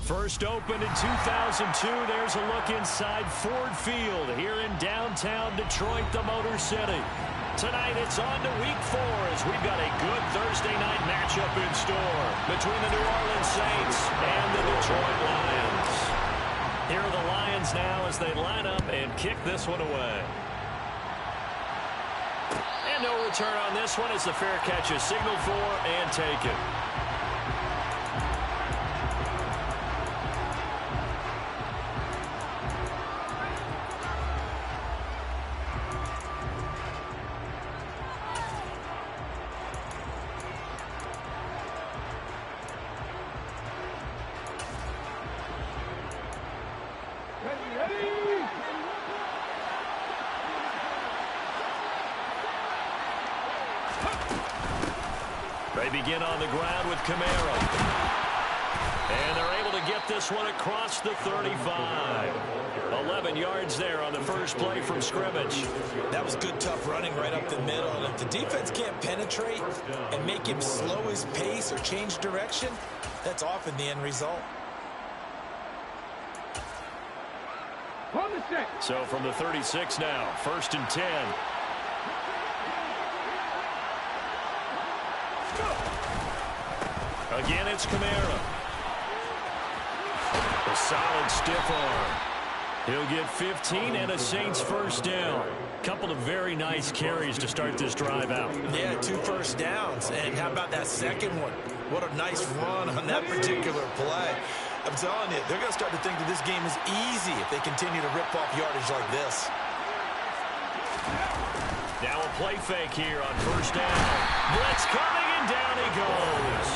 First opened in 2002. There's a look inside Ford Field here in downtown Detroit, the Motor City. Tonight it's on to week 4 as we've got a good Thursday night matchup in store between the New Orleans Saints and the Detroit Lions. Here are the Lions now as they line up and kick this one away. And no return on this one as the fair catch is signaled for and taken. They begin on the ground with Camaro. And they're able to get this one across the 35. 11 yards there on the first play from scrimmage. That was good, tough running right up the middle. And if the defense can't penetrate and make him slow his pace or change direction, that's often the end result. So from the 36 now, 1st and 10. Again, it's Camaro. A solid stiff arm. He'll get 15 and a Saints first down. Couple of very nice carries to start this drive out. Yeah, 2 first downs. And how about that second one? What a nice run on that particular play. I'm telling you, they're going to start to think that this game is easy if they continue to rip off yardage like this. Now a play fake here on first down. Blitz coming and down he goes.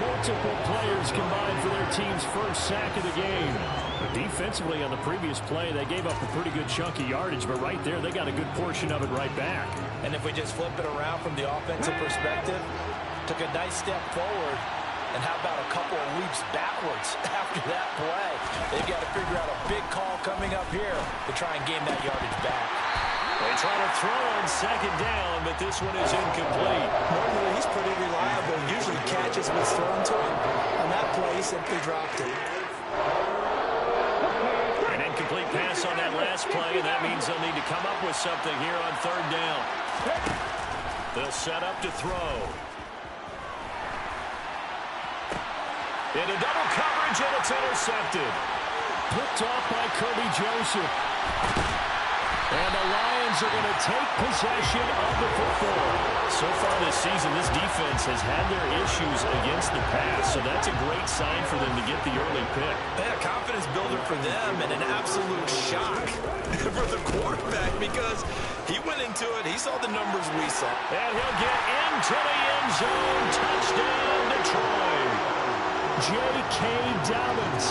Multiple players combined for their team's first sack of the game. But defensively on the previous play, they gave up a pretty good chunk of yardage, but right there they got a good portion of it right back. And if we just flip it around from the offensive perspective, took a nice step forward. And how about a couple of leaps backwards after that play? They've got to figure out a big call coming up here to try and gain that yardage back. They try to throw on second down, but this one is incomplete. Normally, he's pretty reliable. Usually catches what's thrown to him. On that play, he simply dropped it. An incomplete pass on that last play, and that means they'll need to come up with something here on 3rd down. They'll set up to throw. Into double coverage, and it's intercepted. Picked off by Kirby Joseph. And the Lions are going to take possession of the football. So far this season, this defense has had their issues against the pass, so that's a great sign for them to get the early pick. Yeah, confidence builder for them and an absolute shock for the quarterback because he went into it, he saw the numbers we saw. And he'll get into the end zone. Touchdown, Detroit. J.K. Dobbins,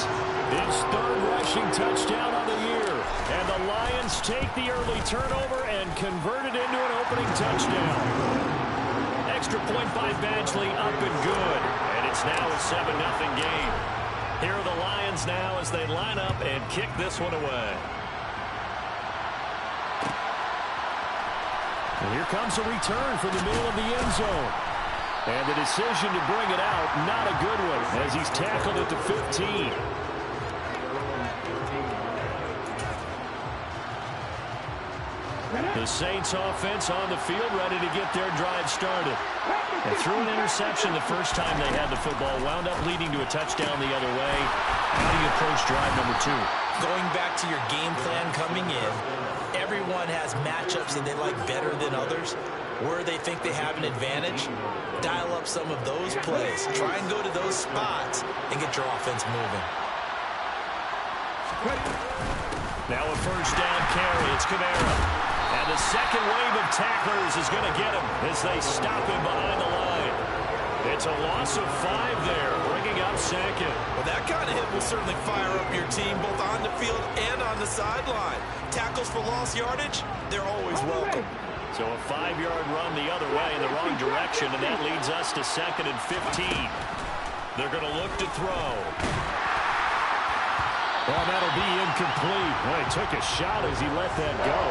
his 3rd rushing touchdown on the year. And the Lions take the early turnover and convert it into an opening touchdown. Extra point by Badgley, up and good. And it's now a 7-0 game. Here are the Lions now as they line up and kick this one away. And here comes a return from the middle of the end zone. And the decision to bring it out, not a good one, as he's tackled at the 15. The Saints offense on the field ready to get their drive started. And threw an interception the first time they had the football, wound up leading to a touchdown the other way. How do you approach drive number 2? Going back to your game plan coming in, everyone has matchups that they like better than others. Where they think they have an advantage, dial up some of those plays. Try and go to those spots and get your offense moving. Now a first down carry. It's Camaro. And the second wave of tacklers is going to get him as they stop him behind the line. It's a loss of 5 there, bringing up 2nd. Well, that kind of hit will certainly fire up your team both on the field and on the sideline. Tackles for lost yardage, they're always welcome. So a 5-yard run the other way in the wrong direction, and that leads us to 2nd and 15. They're going to look to throw. Well, that'll be incomplete. Well, he took a shot as he let that go.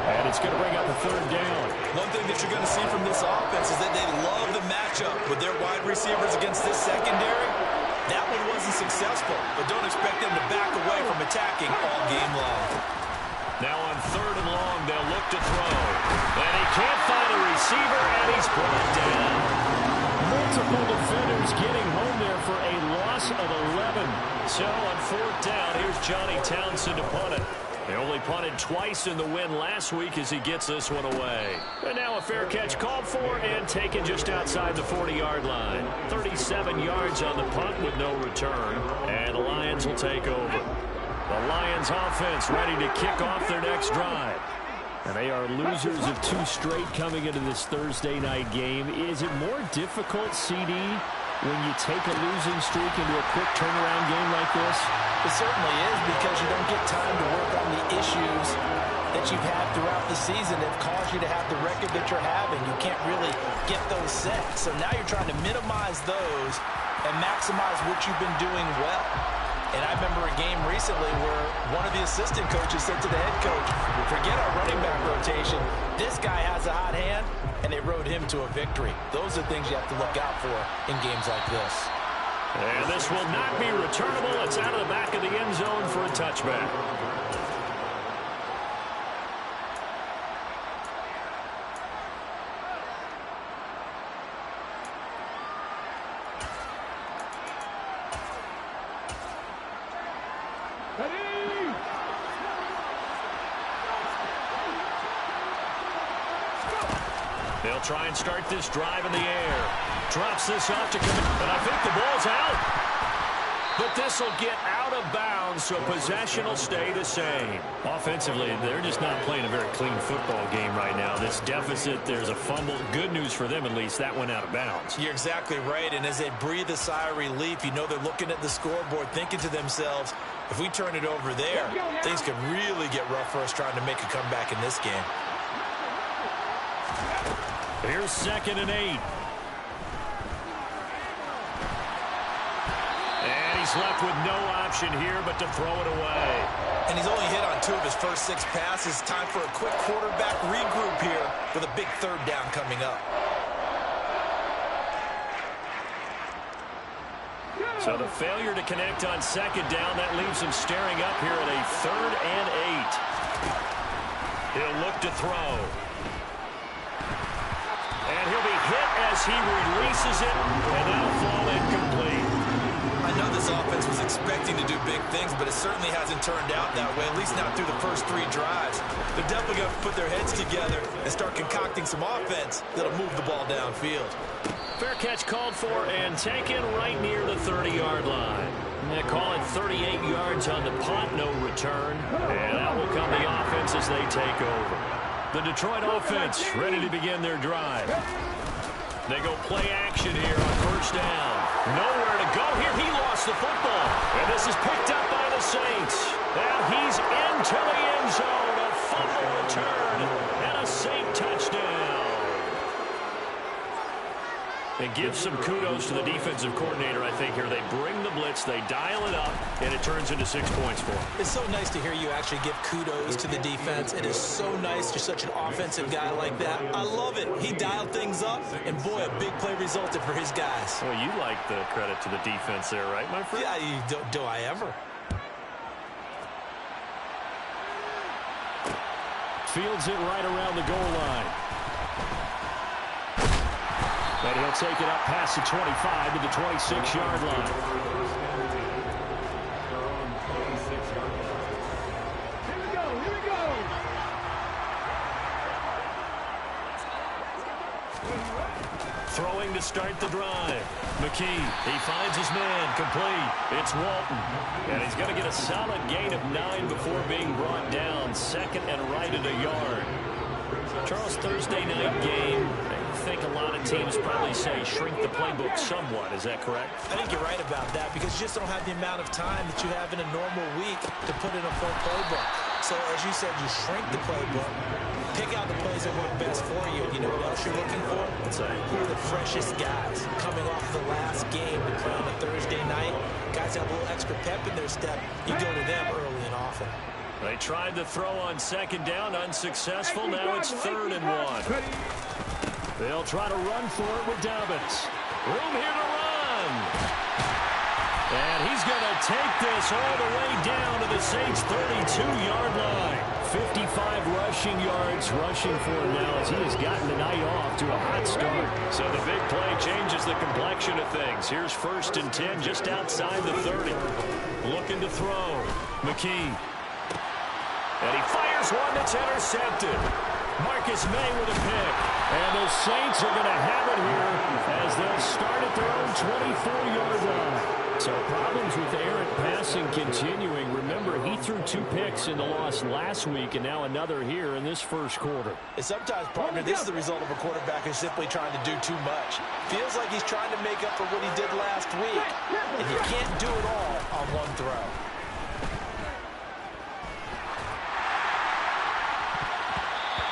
And it's going to bring up a 3rd down. One thing that you're going to see from this offense is that they love the matchup with their wide receivers against this secondary. That one wasn't successful, but don't expect them to back away from attacking all game long. Now on 3rd and long, they'll look to throw. And he can't find a receiver, and he's brought down. Multiple defenders getting home there for a loss of 11. So on 4th down, here's Johnny Townsend to punt it. They only punted twice in the win last week as he gets this one away. And now a fair catch called for and taken just outside the 40-yard line. 37 yards on the punt with no return. And the Lions will take over. The Lions offense ready to kick off their next drive. And they are losers of 2 straight coming into this Thursday night game. Is it more difficult, CD, when you take a losing streak into a quick turnaround game like this? It certainly is, because you don't get time to work on the issues that you've had throughout the season that caused you to have the record that you're having. You can't really get those set. So now you're trying to minimize those and maximize what you've been doing well. And I remember a game recently where one of the assistant coaches said to the head coach, forget our running back rotation. This guy has a hot hand, and they rode him to a victory. Those are things you have to look out for in games like this. And this will not be returnable. It's out of the back of the end zone for a touchback. They'll try and start this drive in the air. Drops this off to come in, but I think the ball's out. But this will get out of bounds, so possession will stay the same. Offensively, they're just not playing a very clean football game right now. This deficit, there's a fumble. Good news for them, at least. That went out of bounds. You're exactly right, and as they breathe a sigh of relief, you know they're looking at the scoreboard, thinking to themselves, if we turn it over there, things could really get rough for us trying to make a comeback in this game. Here's 2nd and 8. And he's left with no option here but to throw it away. And he's only hit on 2 of his first 6 passes. Time for a quick quarterback regroup here with a big 3rd down coming up. So the failure to connect on 2nd down, that leaves him staring up here at a 3rd and 8. He'll look to throw. And he'll be hit as he releases it, and that'll fall incomplete. I know this offense was expecting to do big things, but it certainly hasn't turned out that way, at least not through the first 3 drives. They're definitely going to put their heads together and start concocting some offense that'll move the ball downfield. Fair catch called for and taken right near the 30-yard line. They call it 38 yards on the punt, no return. And that will come the offense as they take over. The Detroit offense ready to begin their drive. They go play action here on 1st down. Nowhere to go here. He lost the football. And this is picked up by the Saints. And he's into the end zone. A fumble return and a Saint touchdown. And give some kudos to the defensive coordinator, I think, here. They bring the blitz, they dial it up, and it turns into 6 points for them. It's so nice to hear you actually give kudos to the defense. It is so nice you're such an offensive guy like that. I love it. He dialed things up, and boy, a big play resulted for his guys. Well, you like the credit to the defense there, right, my friend? Yeah, do I ever? Fields it right around the goal line. And he'll take it up past the 25 to the 26-yard line. Here we go. Throwing to start the drive. McKee, he finds his man, complete. It's Walton. And he's going to get a solid gain of 9 before being brought down. 2nd and right at a yard. Charles, Thursday night game. I think a lot of teams probably say shrink the playbook somewhat. Is that correct? I think you're right about that because you just don't have the amount of time that you have in a normal week to put in a full playbook. So, as you said, you shrink the playbook, pick out the plays that work best for you. You know what else you're looking for? What's that? Who are the freshest guys coming off the last game to play on a Thursday night? Guys have a little extra pep in their step. You go to them early and often. They tried to throw on 2nd down, unsuccessful. Now it's 3rd and 1. They'll try to run for it with Dobbins. Room here to run. And he's going to take this all the way down to the Saints' 32-yard line. 55 rushing yards rushing for him now as he has gotten the night off to a hot start. So the big play changes the complexion of things. Here's 1st and 10 just outside the 30. Looking to throw. McKee. And he fires one that's intercepted. Marcus May with a pick. And the Saints are going to have it here as they'll start at their own 24-yard line. So problems with errant passing continuing. Remember, he threw 2 picks in the loss last week and now another here in this first quarter. And sometimes, partner, this is the result of a quarterback who's simply trying to do too much. Feels like he's trying to make up for what he did last week. And you can't do it all on one throw.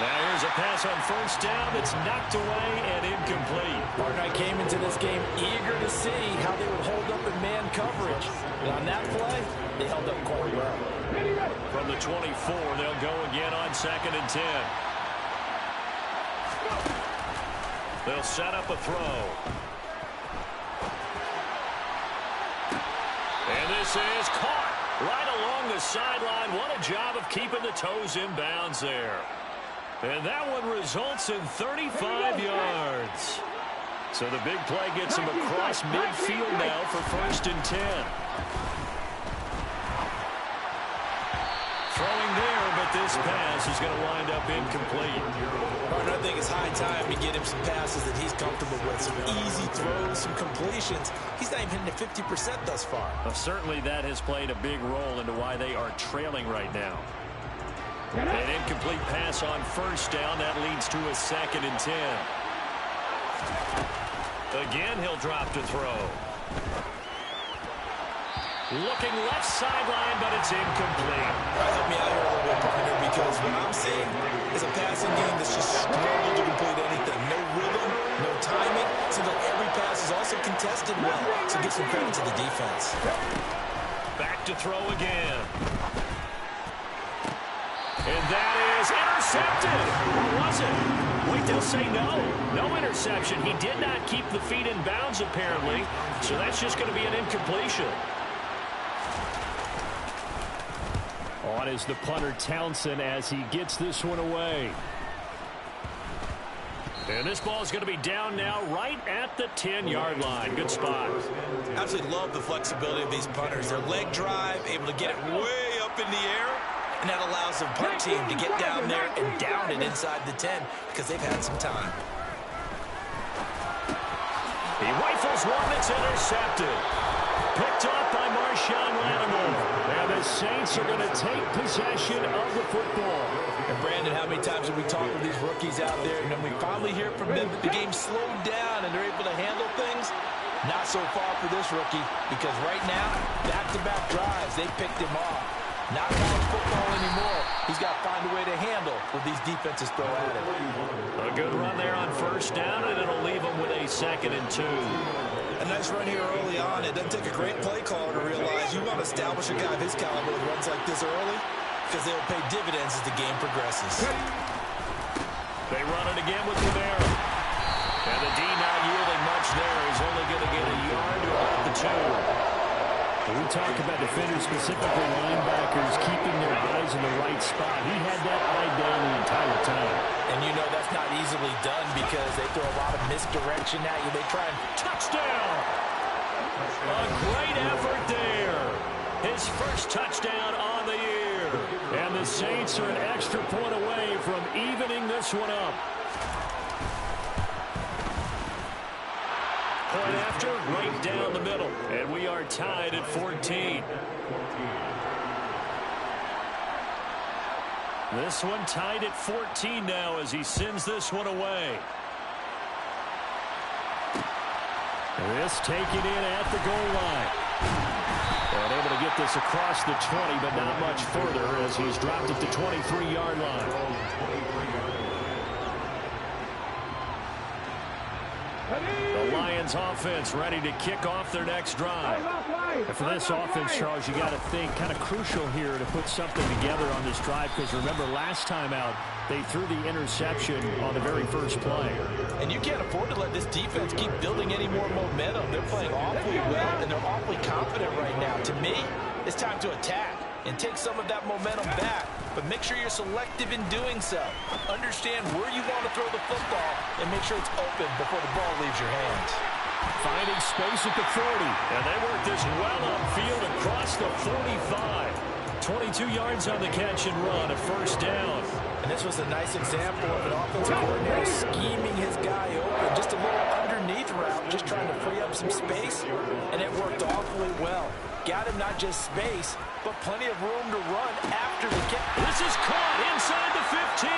Now here's a pass on 1st down that's knocked away and incomplete. Partner, I came into this game eager to see how they would hold up in man coverage. And on that play, they held up quite well. From the 24, they'll go again on 2nd and 10. They'll set up a throw. And this is caught right along the sideline. What a job of keeping the toes in bounds there. And that one results in 35 yards. So the big play gets him across midfield now for 1st and 10. Throwing there, but this pass is going to wind up incomplete. Partner, I think it's high time to get him some passes that he's comfortable with. Some easy throws, some completions. He's not even hitting at 50% thus far. Well, certainly that has played a big role into why they are trailing right now. An incomplete pass on 1st down. That leads to a 2nd and 10. Again, he'll drop to throw. Looking left sideline, but it's incomplete. Help me out here a little bit, partner, because what I'm seeing is a passing game that's just struggled to complete anything. No rhythm, no timing. Seems like every pass is also contested well. So give some credit to the defense. Back to throw again. And that is intercepted. Or was it? Wait, they'll say no. No interception. He did not keep the feet in bounds, apparently. So that's just going to be an incompletion. On is the punter Townsend as he gets this one away. And this ball is going to be down now right at the 10-yard line. Good spot. Absolutely love the flexibility of these punters. Their leg drive, able to get it way up in the air. And that allows the punt team to get down there and down it inside the 10 because they've had some time. He rifles one that's intercepted. Picked up by Marshawn Lattimore. And the Saints are going to take possession of the football. And Brandon, how many times have we talked with these rookies out there, and then we finally hear from them that the game slowed down and they're able to handle things? Not so far for this rookie, because right now, back-to-back drives, they picked him off. Not college football anymore. He's got to find a way to handle what these defenses throw at him. A good run there on 1st down, and it'll leave him with a 2nd and 2. A nice run here early on. It doesn't take a great play caller to realize you want to establish a guy of his caliber with runs like this early because they'll pay dividends as the game progresses. They run it again with Rivera. And the D not yielding much there. He's only going to get a yard to about the 2. We talk about defenders, specifically linebackers, keeping their eyes in the right spot. He had that eye down the entire time. And you know that's not easily done because they throw a lot of misdirection at you. They try and touchdown. A great effort there. His first touchdown on the year. And the Saints are an extra point away from evening this one up. Point after, right down the middle. And we are tied at 14. This one tied at 14 now as he sends this one away. This taken in at the goal line. And able to get this across the 20, but not much further as he's dropped it to 23-yard line. The Lions offense ready to kick off their next drive. And for this offense, Charles, you got to think kind of crucial here to put something together on this drive, because remember last time out they threw the interception on the very first play. And you can't afford to let this defense keep building any more momentum. They're playing awfully well, and they're awfully confident right now. To me, it's time to attack and take some of that momentum back, but make sure you're selective in doing so. Understand where you want to throw the football and make sure it's open before the ball leaves your hands. Finding space at the 40, and they work this well upfield across the 45. 22 yards on the catch and run, a first down. And this was a nice example of an offensive coordinator scheming his guy open. Just a little underneath route, just trying to free up some space, and it worked awfully well. Got him not just space, but plenty of room to run after the catch. This is caught inside the 15.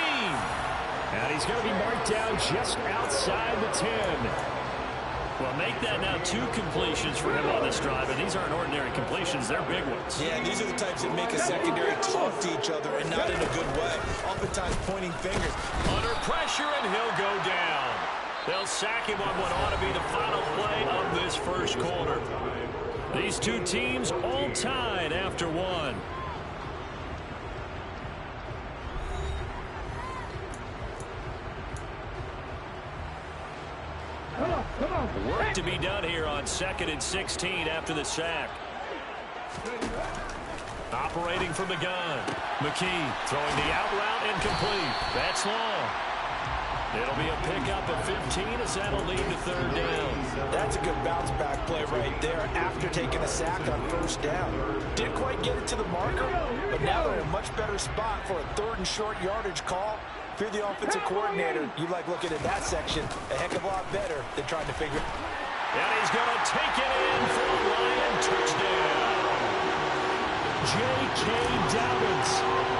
And he's going to be marked down just outside the 10. Well, make that now 2 completions for him on this drive, and these aren't ordinary completions. They're big ones. Yeah, and these are the types that make a secondary talk to each other, and not in a good way. Oftentimes pointing fingers. Under pressure, and he'll go down. They'll sack him on what ought to be the final play of this first quarter. These two teams all tied after 1. Work to be done here on 2nd and 16 after the sack. Operating from the gun. McKee throwing the out route incomplete. That's long. It'll be a pickup of 15 as that'll lead to 3rd down. That's a good bounce back play right there after taking a sack on 1st down. Didn't quite get it to the marker, but now they're in a much better spot for a 3rd and short yardage call. If you're the offensive coordinator, you like looking at that section a heck of a lot better than trying to figure. And he's going to take it in for a Lion touchdown. J.K. Dobbins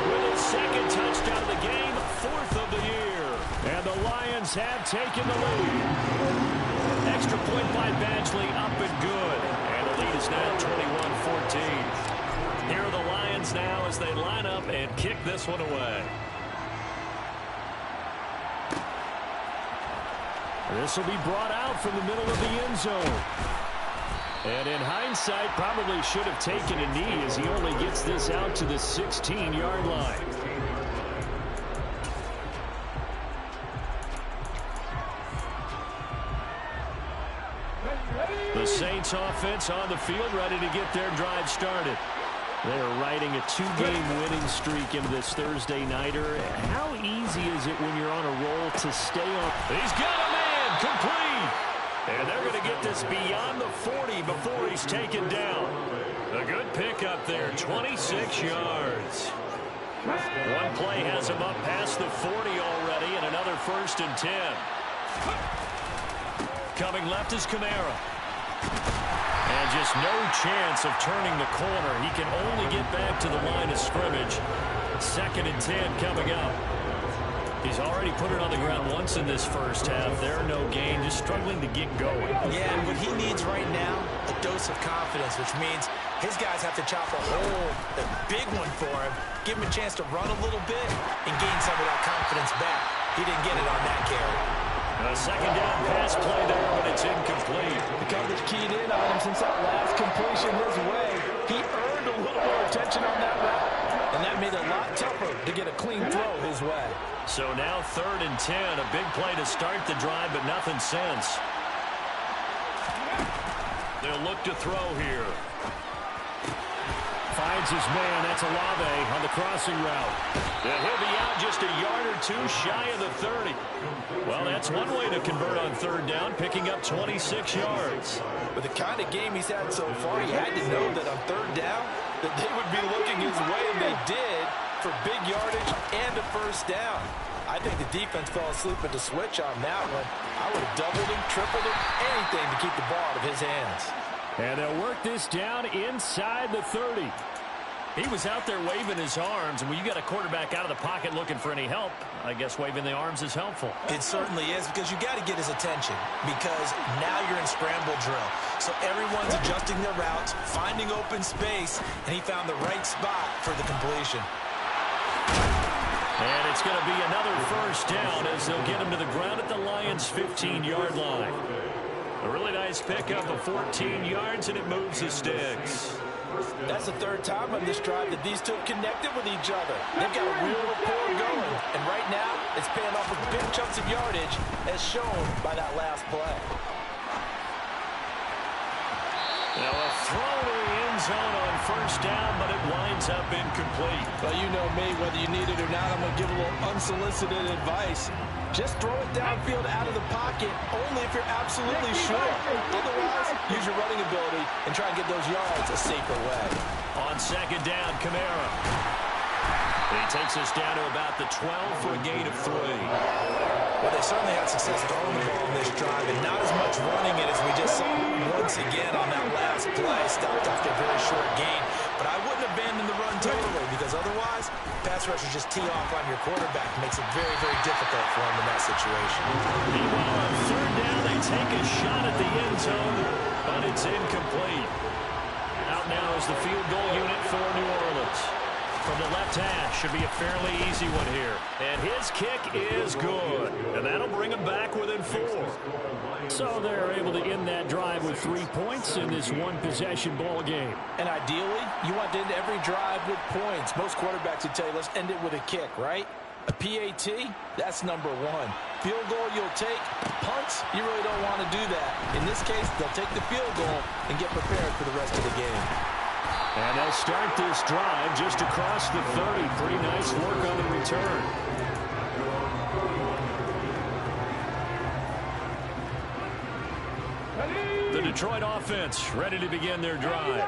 with his 2nd touchdown of the game, 4th of the year. And the Lions have taken the lead. Extra point by Badgley, up and good. And the lead is now 21-14. Here are the Lions now as they line up and kick this one away. This will be brought out from the middle of the end zone. And in hindsight, probably should have taken a knee as he only gets this out to the 16-yard line. The Saints offense on the field ready to get their drive started. They are riding a 2-game winning streak into this Thursday nighter. How easy is it when you're on a roll to stay on? He's got a man complete. And they're going to get this beyond the 40 before he's taken down. A good pickup there, 26 yards. One play has him up past the 40 already, and another 1st and 10. Coming left is Kamara. And just no chance of turning the corner. He can only get back to the line of scrimmage. 2nd and 10 coming up. He's already put it on the ground once in this first half. They're no gain, just struggling to get going. Yeah, and what he needs right now, a dose of confidence, which means his guys have to chop a hole, a big one for him, give him a chance to run a little bit, and gain some of that confidence back. He didn't get it on that carry. A 2nd down pass play there, but it's incomplete. The coverage keyed in on him since that last completion his way. He earned a little more attention on that route, and that made it a lot tougher to get a clean throw his way. So now 3rd and 10, a big play to start the drive, but nothing since. They'll look to throw here. Finds his man, that's Olave on the crossing route. And he'll be out just a yard or 2 shy of the 30. Well, that's one way to convert on 3rd down, picking up 26 yards. With the kind of game he's had so far, he had to know that on 3rd down, that they would be looking his way, and they did, for big yardage and a 1st down. I think the defense fell asleep at the switch on that one. I would have doubled him, tripled him, anything to keep the ball out of his hands. And they'll work this down inside the 30. He was out there waving his arms, and when you got a quarterback out of the pocket looking for any help, I guess waving the arms is helpful. It certainly is, because you got to get his attention, because now you're in scramble drill. So everyone's adjusting their routes, finding open space, and he found the right spot for the completion. And it's going to be another first down as they'll get him to the ground at the Lions' 15-yard line. A really nice pickup of 14 yards, and it moves the sticks. That's the third time on this drive that these two have connected with each other. They've got a real rapport going, and right now it's paying off with big chunks of yardage as shown by that last play. Now a throw to the end zone on first down, but it winds up incomplete. Well, you know me, whether you need it or not, I'm going to give a little unsolicited advice. Just throw it downfield out of the pocket, only if you're absolutely sure. Otherwise, use your running ability and try and get those yards a safer way. On second down, Kamara. He takes us down to about the 12 for a gain of 3. Well, they certainly had success throwing the ball in this drive, and not as much running it as we just saw once again on that last play. Stopped after a very short gain. But I wouldn't abandon the run totally, because otherwise, pass rushers just tee off on your quarterback. It makes it very, very difficult for him in that situation. Meanwhile, on third down, they take a shot at the end zone, but it's incomplete. Out now is the field goal unit for New Orleans. From the left hash, should be a fairly easy one here. And his kick is good. And that'll bring him back within 4. So they're able to end that drive with 3 points in this one-possession ball game. And ideally, you want to end every drive with points. Most quarterbacks would tell you, let's end it with a kick, right? A PAT, that's number 1. Field goal you'll take. Punts, you really don't want to do that. In this case, they'll take the field goal and get prepared for the rest of the game. And they'll start this drive just across the 30. Pretty nice work on the return. The Detroit offense ready to begin their drive.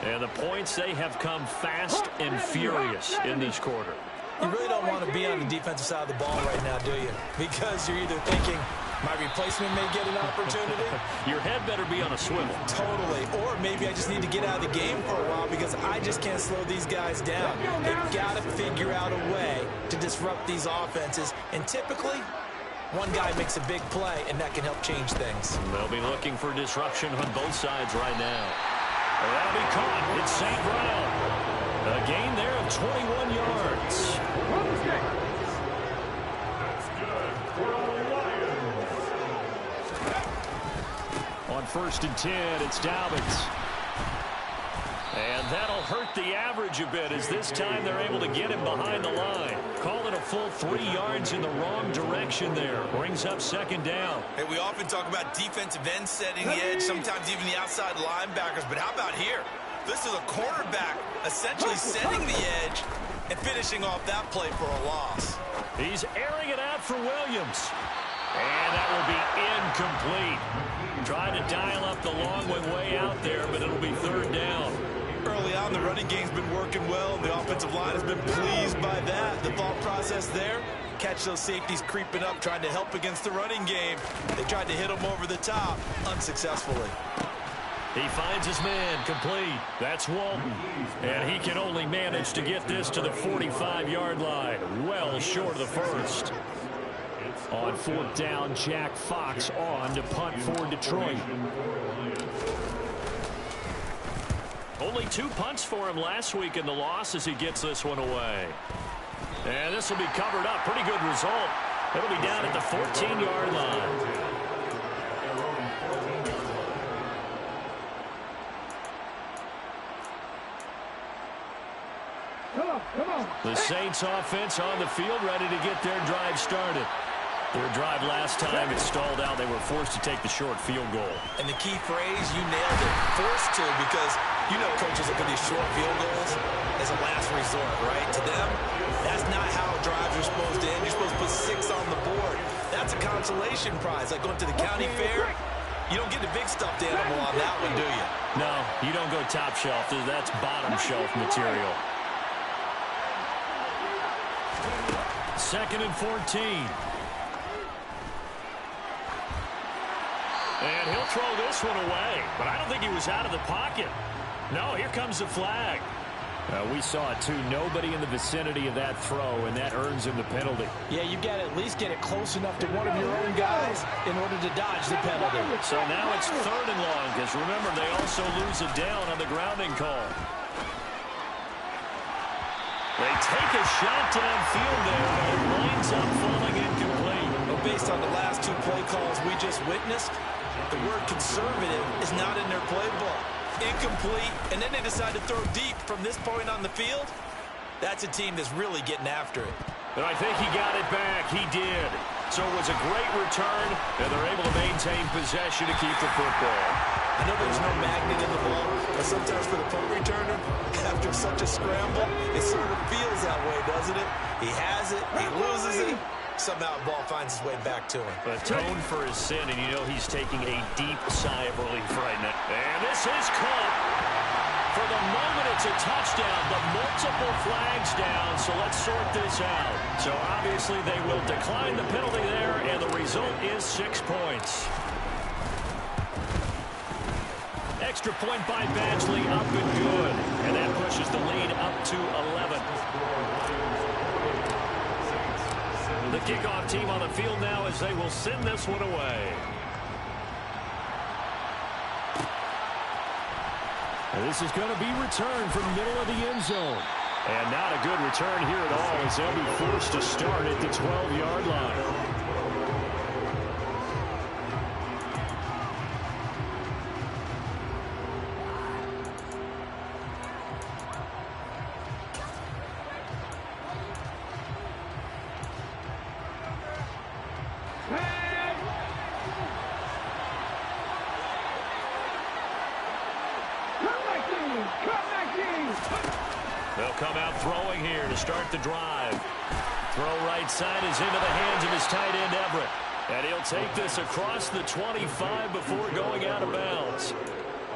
And the points, they have come fast and furious in this quarter. You really don't want to be on the defensive side of the ball right now, do you? Because you're either thinking, my replacement may get an opportunity. Your head better be on a swivel. Totally. Or maybe I just need to get out of the game for a while because I just can't slow these guys down. They've got to figure out a way to disrupt these offenses. And typically, one guy makes a big play, and that can help change things. They'll be looking for disruption on both sides right now. That'll be caught. It's St. Brown. A gain there of 21 yards. On 1st and 10, it's Dobbins. And that'll hurt the average a bit as this time they're able to get him behind the line. Call it a full 3 yards in the wrong direction there. Brings up second down. Hey, we often talk about defensive ends setting the edge, sometimes even the outside linebackers. But how about here? This is a cornerback essentially setting the edge and finishing off that play for a loss. He's airing it out for Williams. And that will be incomplete. Trying to dial up the long one way out there, but it'll be third down. Early on, the running game's been working well, and the offensive line has been pleased by that. The thought process there, catch those safeties creeping up, trying to help against the running game. They tried to hit them over the top, unsuccessfully. He finds his man, complete. That's Walton. And he can only manage to get this to the 45-yard line. Well short of the first. On 4th down, Jack Fox on to punt for Detroit. Only 2 punts for him last week in the loss as he gets this one away. And this will be covered up. Pretty good result. It'll be down at the 14-yard line. The Saints offense on the field ready to get their drive started. Their drive last time, it stalled out. They were forced to take the short field goal. And the key phrase, you nailed it. Forced to, because you know coaches look at these short field goals as a last resort, right? To them, that's not how drives are supposed to end. You're supposed to put 6 on the board. That's a consolation prize. Like going to the county fair, you don't get the big stuffed animal on that one, do you? No, you don't go top shelf. That's bottom shelf material. 2nd and 14. And he'll throw this one away. But I don't think he was out of the pocket. No, here comes the flag. We saw it too. Nobody in the vicinity of that throw, and that earns him the penalty. Yeah, you've got to at least get it close enough to one of your own guys in order to dodge the penalty. So now it's 3rd and long, because remember, they also lose a down on the grounding call. They take a shot downfield there, but it winds up falling incomplete. Well, based on the last two play calls we just witnessed, the word conservative is not in their playbook. Incomplete, and then they decide to throw deep from this point on the field. That's a team that's really getting after it. And I think he got it back. He did. So it was a great return, and they're able to maintain possession to keep the football. I know there's no magnet in the ball, but sometimes for the punt returner, after such a scramble, it sort of feels that way, doesn't it? He has it, he loses it, somehow the ball finds its way back to him. Atoned for his sin, and you know he's taking a deep sigh of relief right now. And this is caught. For the moment, it's a touchdown, but multiple flags down, so let's sort this out. So obviously they will decline the penalty there, and the result is 6 points. Extra point by Badgley, up and good. And that pushes the lead up to 11. The kickoff team on the field now as they will send this one away. And this is going to be returned from the middle of the end zone. And not a good return here at all as they'll be forced to start at the 12-yard line. They'll come out throwing here to start the drive. Throw right side is into the hands of his tight end, Everett. And he'll take this across the 25 before going out of bounds.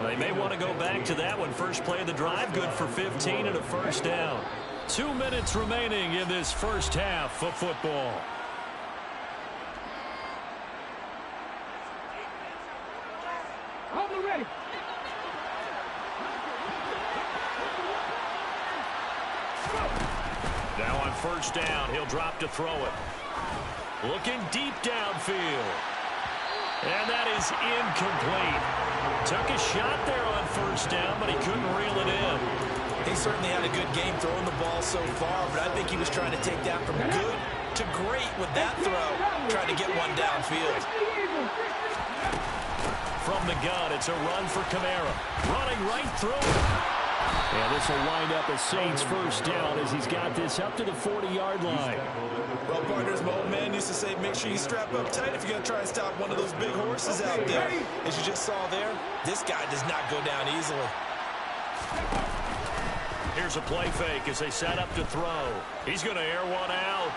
They may want to go back to that one. First play of the drive, good for 15 and a first down. 2 minutes remaining in this first half of football. Hold ready. Now on first down, he'll drop to throw it. Looking deep downfield. And that is incomplete. Took a shot there on first down, but he couldn't reel it in. He certainly had a good game throwing the ball so far, but I think he was trying to take that from good to great with that throw, trying to get one downfield. From the gun, it's a run for Kamara. Running right through it. And this will wind up a Saints first down as he's got this up to the 40-yard line. Well, partners, my old man used to say, make sure you strap up tight if you're going to try and stop one of those big horses out there. As you just saw there, this guy does not go down easily. Here's a play fake as they set up to throw. He's going to air one out.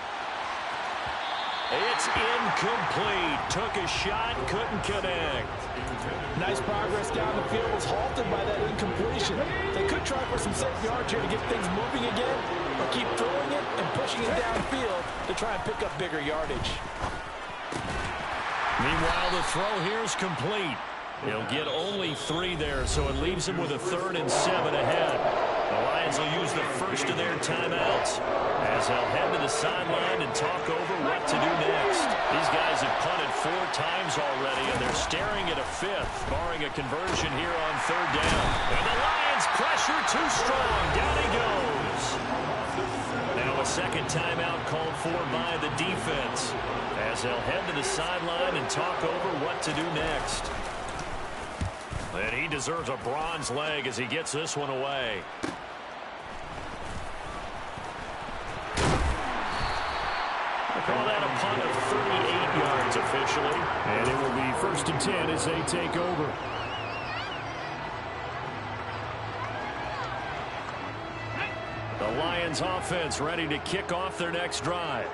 It's incomplete. Took a shot, couldn't connect. Nice progress down the field, was halted by that incompletion. They could try for some safe yards here to get things moving again, or keep throwing it and pushing it downfield to try and pick up bigger yardage. Meanwhile, the throw here is complete. He'll get only 3 there, so it leaves him with a 3rd and 7 ahead. The Lions will use the first of their timeouts as they'll head to the sideline and talk over what to do next. These guys have punted 4 times already, and they're staring at a 5th, barring a conversion here on 3rd down. And the Lions pressure too strong. Down he goes. Now a second timeout called for by the defense as they'll head to the sideline and talk over what to do next. And he deserves a bronze leg as he gets this one away. Call that a punt of 38 yards officially. And it will be 1st and 10 as they take over. The Lions offense ready to kick off their next drive.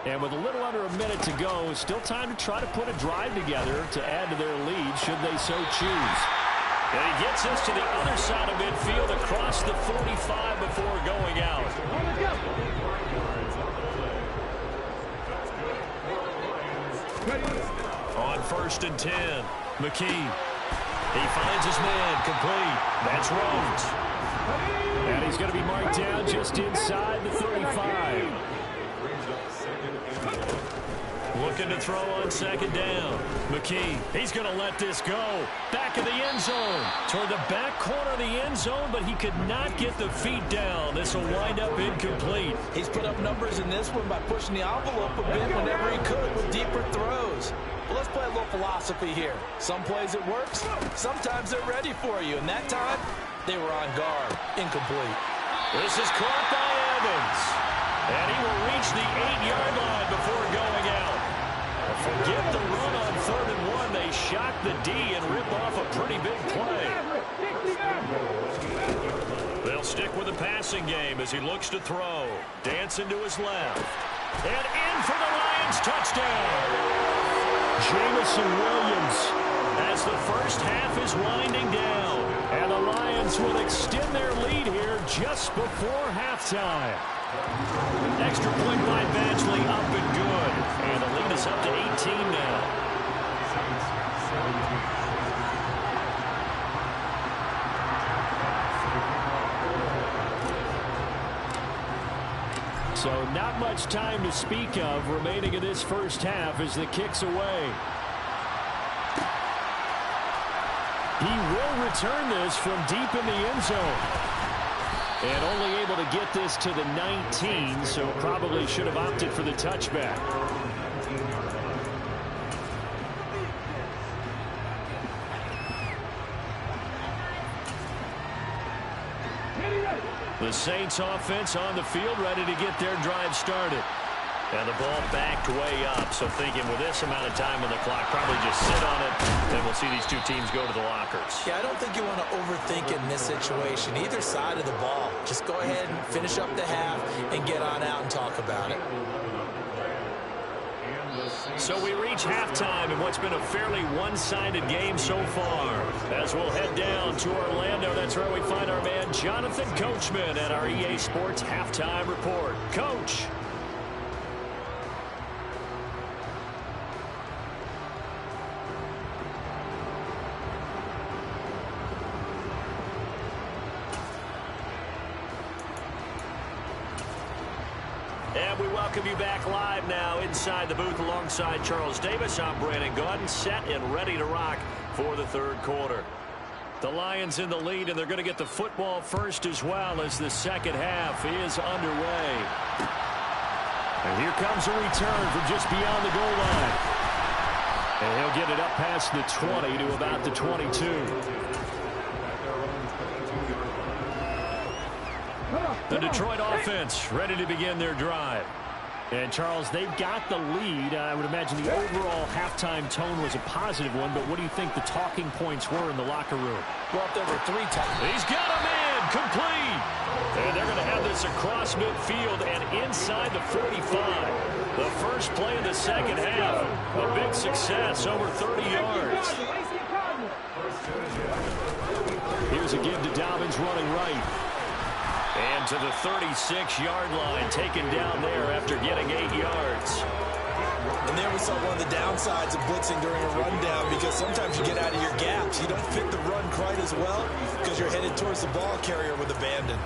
And with a little under a minute to go, it's still time to try to put a drive together to add to their lead should they so choose. And he gets us to the other side of midfield across the 45 before going out. On 1st and 10, McKee. He finds his man complete. That's Rhodes. And he's going to be marked down just inside the 35. Looking to throw on second down. McKee, he's going to let this go. Back of the end zone. Toward the back corner of the end zone, but he could not get the feet down. This will wind up incomplete. He's put up numbers in this one by pushing the envelope a bit whenever he could with deeper throws. Well, let's play a little philosophy here. Some plays it works. Sometimes they're ready for you. And that time, they were on guard. Incomplete. This is caught by Evans. And he will reach the 8-yard line before going out. Forget the run on 3rd and 1. They shock the D and rip off a pretty big play. They'll stick with the passing game as he looks to throw. Dancing to his left. And in for the Lions touchdown. Jamison Williams as the first half is winding down. And the Lions will extend their lead here just before halftime. Extra point by Badgley up and good. And the lead is up to 18 now. So not much time to speak of remaining in this first half as the kick's away. He will return this from deep in the end zone. And only able to get this to the 19, so probably should have opted for the touchback. The Saints offense on the field, ready to get their drive started. And the ball backed way up, so thinking with this amount of time on the clock, probably just sit on it, and we'll see these two teams go to the lockers. Yeah, I don't think you want to overthink it in this situation. Either side of the ball. Just go ahead and finish up the half and get on out and talk about it. So we reach halftime in what's been a fairly one-sided game so far. As we'll head down to Orlando, that's where we find our man Jonathan Coachman at our EA Sports Halftime Report. Coach. And we welcome you back live now inside the booth alongside Charles Davis. I'm Brandon Gaudin, set and ready to rock for the third quarter. The Lions in the lead, and they're going to get the football first as well as the second half is underway. And here comes a return from just beyond the goal line. And he'll get it up past the 20 to about the 22. The Detroit offense ready to begin their drive. And, Charles, they've got the lead. I would imagine the overall halftime tone was a positive one, but what do you think the talking points were in the locker room? Well, there were 3 times. He's got a man complete. And they're going to have this across midfield and inside the 45. The first play of the second half, a big success, over 30 yards. Here's a give to Dobbins running right. And to the 36-yard line, taken down there after getting 8 yards. And there we saw one of the downsides of blitzing during a rundown, because sometimes you get out of your gaps. You don't fit the run quite as well because you're headed towards the ball carrier with abandon.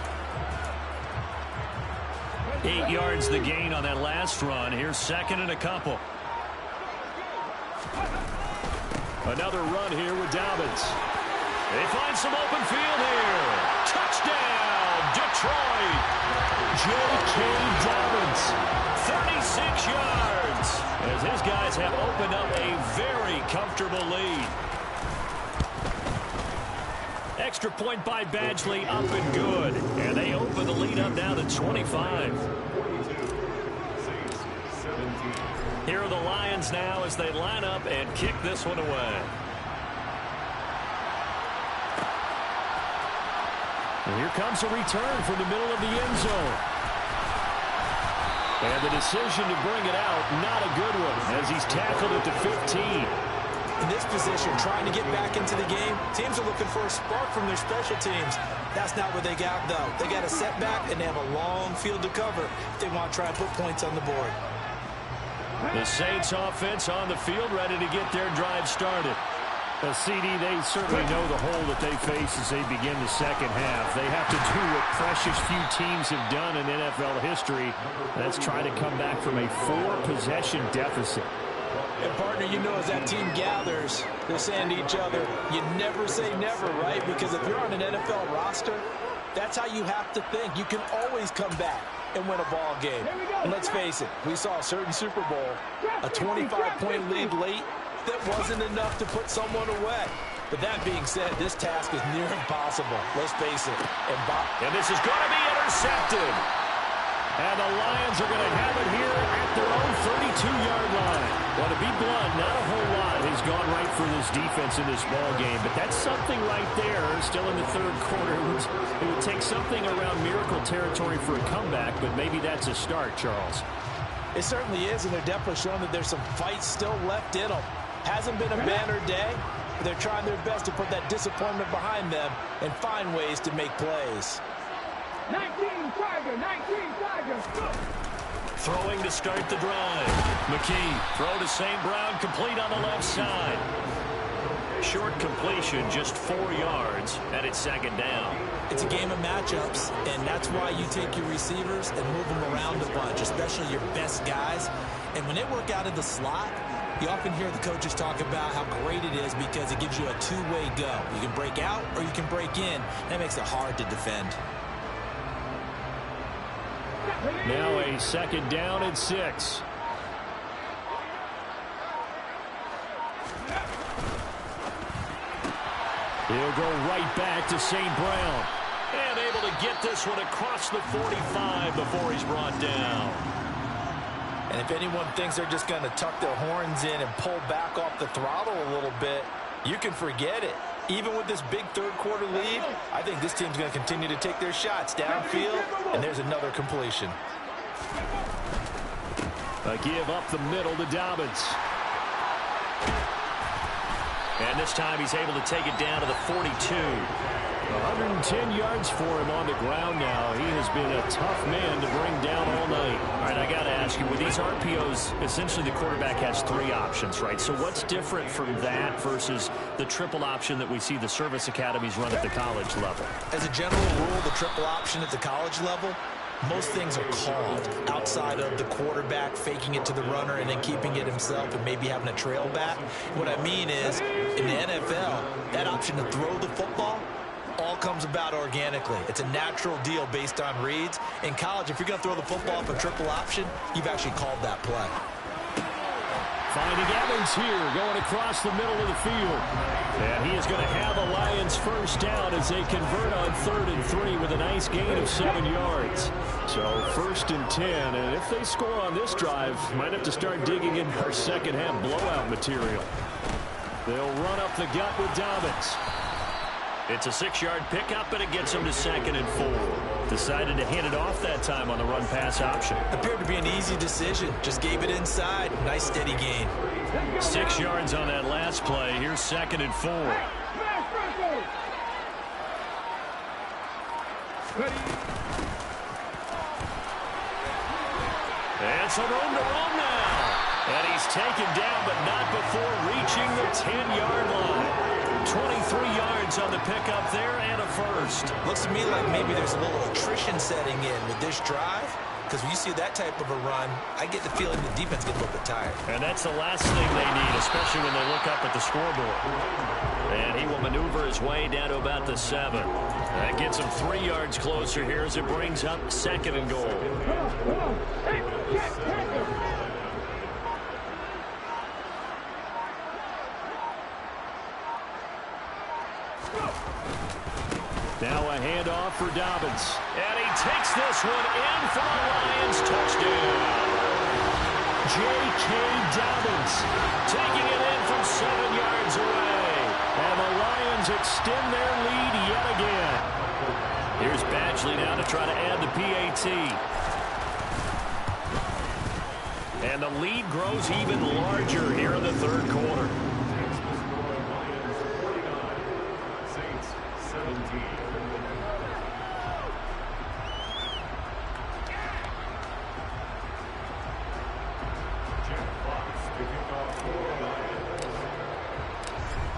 8 yards the gain on that last run. Here's second and a couple. Another run here with Dobbins. They find some open field here. Touchdown, Detroit. J.K. Dobbins, 36 yards. As his guys have opened up a very comfortable lead. Extra point by Badgley, up and good. And they open the lead up now to 25. Here are the Lions now as they line up and kick this one away. And here comes a return from the middle of the end zone. And the decision to bring it out, not a good one, as he's tackled at the 15. In this position, trying to get back into the game, teams are looking for a spark from their special teams. That's not what they got, though. They got a setback, and they have a long field to cover if they want to try and put points on the board. The Saints offense on the field, ready to get their drive started. CD, they certainly know the hole that they face as they begin the second half. They have to do what precious few teams have done in NFL history. That's try to come back from a 4-possession deficit. And partner, you know, as that team gathers, they're saying to each other, you never say never, right? Because if you're on an NFL roster, that's how you have to think. You can always come back and win a ball game. And let's face it, we saw a certain Super Bowl, a 25-point lead late that wasn't enough to put someone away. But that being said, this task is near impossible. Let's face it. And this is going to be intercepted. And the Lions are going to have it here at their own 32-yard line. Well, to be blunt, not a whole lot has gone right for this defense in this ball game, but that's something right there. Still in the third quarter, it would take something around miracle territory for a comeback, but maybe that's a start, Charles. It certainly is, and they're definitely showing that there's some fight still left in them. Hasn't been a banner day, but they're trying their best to put that disappointment behind them and find ways to make plays. 19 Tiger. Throwing to start the drive. McKee, throw to St. Brown, complete on the left side. Short completion, just 4 yards, and it's second down. It's a game of matchups, and that's why you take your receivers and move them around a bunch, especially your best guys. And when they work out of the slot, you often hear the coaches talk about how great it is because it gives you a two-way go. You can break out or you can break in. That makes it hard to defend. Now a second down and 6. He'll go right back to St. Brown. And able to get this one across the 45 before he's brought down. And if anyone thinks they're just going to tuck their horns in and pull back off the throttle a little bit, you can forget it. Even with this big third-quarter lead, I think this team's going to continue to take their shots downfield, and there's another completion. A give up the middle to Dobbins. And this time he's able to take it down to the 42. 110 yards for him on the ground now. He has been a tough man to bring down all night. All right, I got to ask you, with these RPOs, essentially the quarterback has 3 options, right? So what's different from that versus the triple option that we see the service academies run at the college level? As a general rule, the triple option at the college level, most things are called outside of the quarterback faking it to the runner and then keeping it himself and maybe having a trail back. What I mean is, in the NFL, that option to throw the football all comes about organically. It's a natural deal based on reads. In college, if you're going to throw the football off a triple option, you've actually called that play. Finding Evans here, going across the middle of the field. And he is going to have a Lions first down as they convert on 3rd and 3 with a nice gain of 7 yards. So 1st and 10, and if they score on this drive, might have to start digging in our second half blowout material. They'll run up the gut with Dobbins. It's a 6-yard pickup, and it gets him to 2nd and 4. Decided to hand it off that time on the run-pass option. Appeared to be an easy decision. Just gave it inside. Nice steady gain. 6 yards on that last play. Here's 2nd and 4. And some room to run now. And he's taken down, but not before reaching the 10-yard line. 23 yards on the pickup there and a first. Looks to me like maybe there's a little attrition setting in with this drive, because when you see that type of a run, I get the feeling the defense gets a little bit tired. And that's the last thing they need, especially when they look up at the scoreboard. And he will maneuver his way down to about the 7. That gets him 3 yards closer here as it brings up 2nd and goal. Now a handoff for Dobbins. And he takes this one in for the Lions touchdown. J.K. Dobbins taking it in from 7 yards away. And the Lions extend their lead yet again. Here's Badgley now to try to add the PAT. And the lead grows even larger here in the third quarter.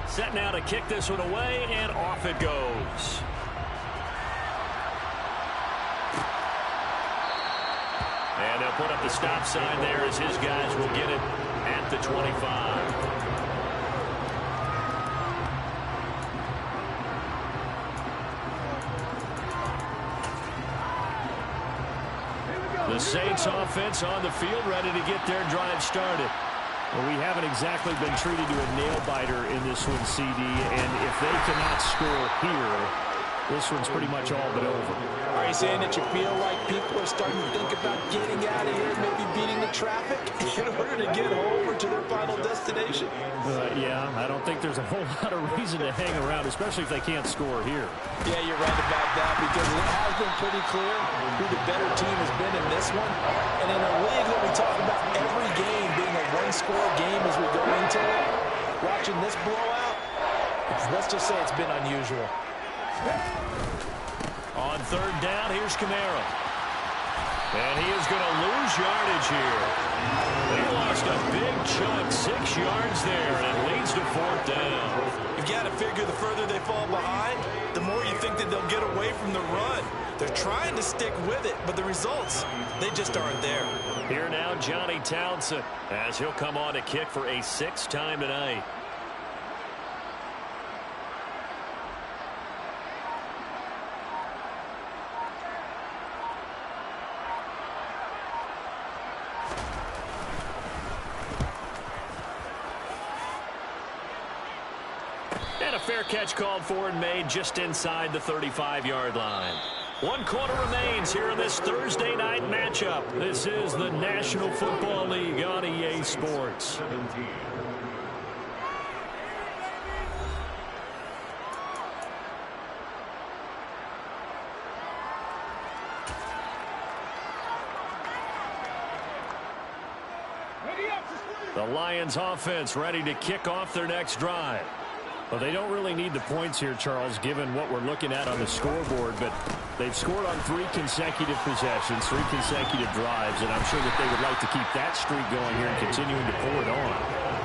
Set now to kick this one away, and off it goes. And they'll put up the stop sign there as his guys will get it at the 25. The Saints offense on the field, ready to get their drive started. Well, we haven't exactly been treated to a nail-biter in this one, CD, and if they cannot score here, this one's pretty much all but over. Are you saying that you feel like people are starting to think about getting out of here, maybe beating the traffic in order to get home or to their final destination? Yeah, I don't think there's a whole lot of reason to hang around, especially if they can't score here. Yeah, you're right about that, because it has been pretty clear who the better team has been in this one. And in a league that we talk about every game being a one-score game as we go into it, watching this blowout, let's just say it's been unusual. On third down, here's Camara. And he is going to lose yardage here. They lost a big chunk, 6 yards there, and it leads to fourth down. You've got to figure the further they fall behind, the more you think that they'll get away from the run. They're trying to stick with it, but the results, they just aren't there. Here now, Johnny Townsend, as he'll come on to kick for a 6th time tonight. And a fair catch called for and made just inside the 35-yard line. 1 quarter remains here in this Thursday night matchup. This is the National Football League on EA Sports. The Lions offense ready to kick off their next drive. Well, they don't really need the points here, Charles, given what we're looking at on the scoreboard, but they've scored on 3 consecutive possessions, 3 consecutive drives, and I'm sure that they would like to keep that streak going here and continuing to pull it on.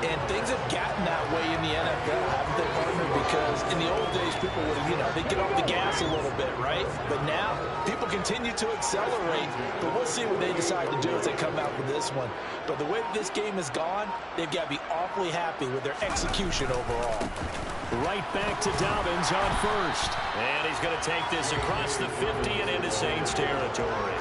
And things have gotten that way in the NFL, haven't they, partner? Because in the old days, people would, they'd get off the gas a little bit, right? But now, people continue to accelerate, but we'll see what they decide to do as they come out with this one. But the way this game has gone, they've got to be awfully happy with their execution overall. Right back to Dobbins on first. And he's going to take this across the 50 and into Saints territory.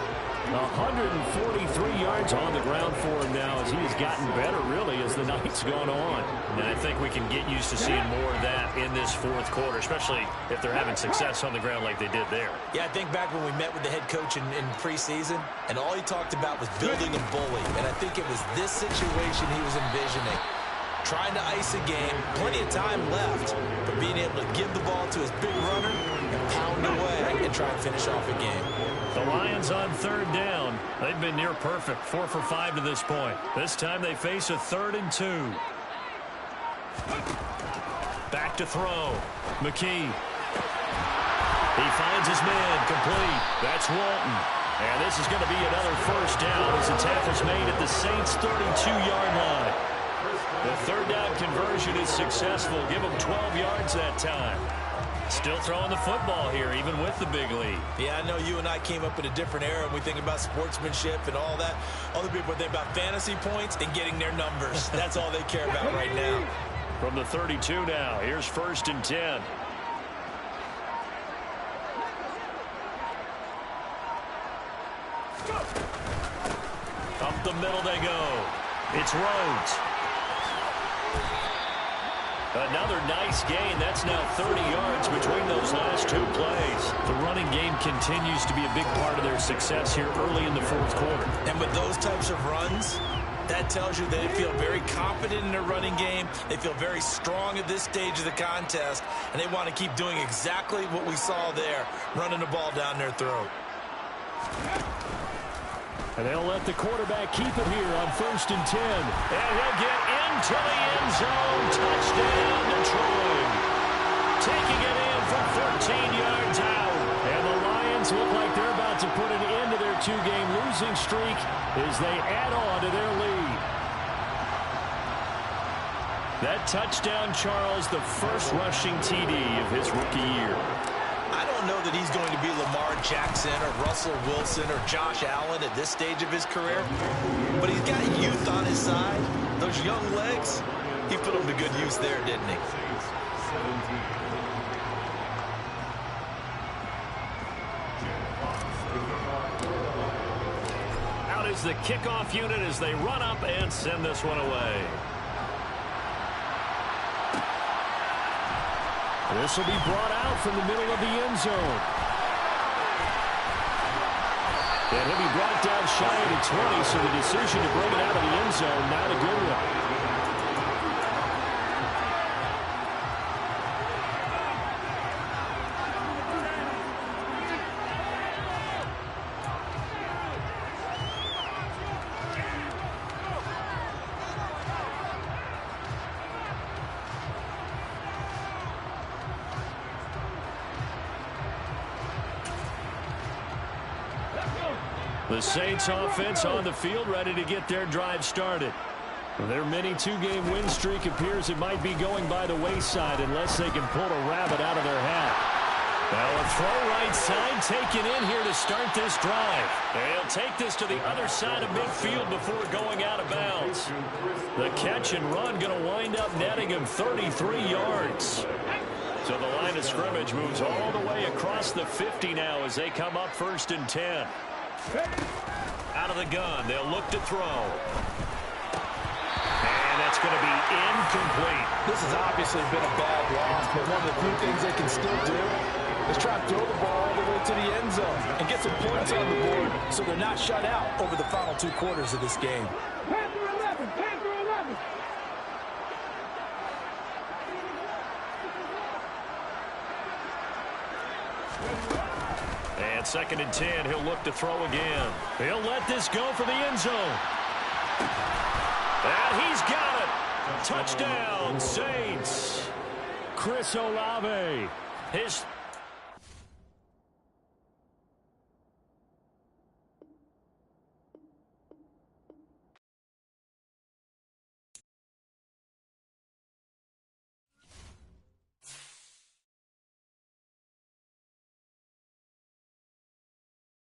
143 yards on the ground for him now as he has gotten better, really, as the night's gone on. And I think we can get used to seeing more of that in this 4th quarter, especially if they're having success on the ground like they did there. Yeah, I think back when we met with the head coach in preseason, and all he talked about was building a bully. And I think it was this situation he was envisioning. Trying to ice a game, plenty of time left, but being able to give the ball to his big runner and pound away and try and finish off a game. The Lions on third down. They've been near perfect, 4 for 5 to this point. This time they face a 3rd and 2. Back to throw. McKee. He finds his man, complete. That's Walton. And this is going to be another first down as the tackle's made at the Saints' 32-yard line. The 3rd down conversion is successful. Give them 12 yards that time. Still throwing the football here, even with the big lead. Yeah, I know you and I came up in a different era, and we think about sportsmanship and all that. Other people think about fantasy points and getting their numbers. That's all they care about right now. From the 32 now, here's 1st and 10. Up the middle they go. It's Rhodes. Another nice gain. That's now 30 yards between those last 2 plays. The running game continues to be a big part of their success here early in the 4th quarter. And with those types of runs, that tells you they feel very confident in their running game. They feel very strong at this stage of the contest, and they want to keep doing exactly what we saw there, running the ball down their throat. And they'll let the quarterback keep it here on 1st and 10. And he'll get into the end zone. Touchdown, Detroit. Taking it in from 13 yards out. And the Lions look like they're about to put an end to their 2-game losing streak as they add on to their lead. That touchdown, Charles, the first rushing TD of his rookie year. I don't know that he's going to be Lamar Jackson or Russell Wilson or Josh Allen at this stage of his career. But he's got youth on his side. Those young legs, he put them to good use there, didn't he? Out is the kickoff unit as they run up and send this one away. This will be brought out from the middle of the end zone. And he'll be brought down shy of the 20, so the decision to bring it out of the end zone, not a good one. The Saints offense on the field, ready to get their drive started. Their mini two-game win streak appears it might be going by the wayside unless they can pull a rabbit out of their hat. Well, a throw right side taken in here to start this drive. They'll take this to the other side of midfield before going out of bounds. The catch and run going to wind up netting him 33 yards. So the line of scrimmage moves all the way across the 50 now as they come up 1st and 10. Out of the gun, they'll look to throw. And that's going to be incomplete. This has obviously been a bad loss, but one of the few things they can still do is try to throw the ball all the way to the end zone and get some points on the board so they're not shut out over the final 2 quarters of this game. Panther 11, Panther 11. And 2nd and 10, he'll look to throw again. He'll let this go for the end zone. And he's got it. Touchdown, Saints. Chris Olave, his